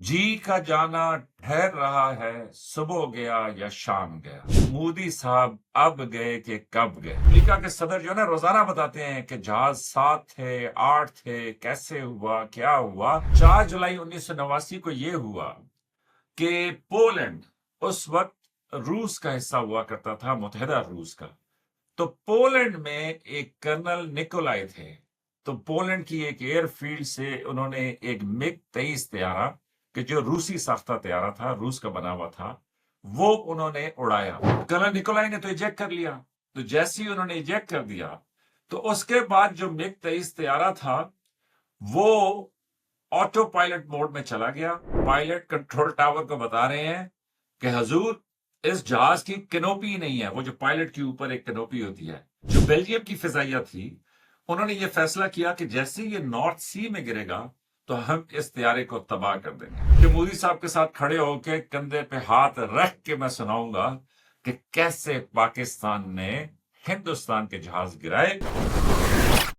جی کا جانا ٹھہر رہا ہے، صبح گیا یا شام گیا، مودی صاحب اب گئے کہ کب گئے۔ امریکہ کے صدر جو ہے نا روزانہ بتاتے ہیں کہ جہاز 7 تھے، 8 تھے، کیسے ہوا، کیا ہوا۔ 4 جولائی 1989 کو یہ ہوا کہ پولینڈ اس وقت روس کا حصہ ہوا کرتا تھا، متحدہ روس کا۔ تو پولینڈ میں ایک کرنل نکولائی تھے، تو پولینڈ کی ایک ایئر فیلڈ سے انہوں نے ایک مگ 23 طیارہ کہ جو روسی ساختہ طیارہ تھا، روس کا بنا ہوا تھا، وہ انہوں نے اڑایا۔ کرنل نکولائی نے تو ایجیکٹ کر لیا، تو جیسے ہی انہوں نے ایجیکٹ کر دیا تو اس کے بعد جو مگ 23 طیارہ تھا وہ آٹو پائلٹ موڈ میں چلا گیا۔ پائلٹ کنٹرول ٹاور کو بتا رہے ہیں کہ حضور اس جہاز کی کنوپی نہیں ہے، وہ جو پائلٹ کے اوپر ایک کنوپی ہوتی ہے۔ جو بیلجیم کی فضائیہ تھی، انہوں نے یہ فیصلہ کیا کہ جیسے یہ نارتھ سی میں گرے گا تو ہم اس طیارے کو تباہ کر دیں گے۔ کہ مودی صاحب کے ساتھ کھڑے ہو کے کندھے پہ ہاتھ رکھ کے میں سناؤں گا کہ کیسے پاکستان نے ہندوستان کے جہاز گرائے۔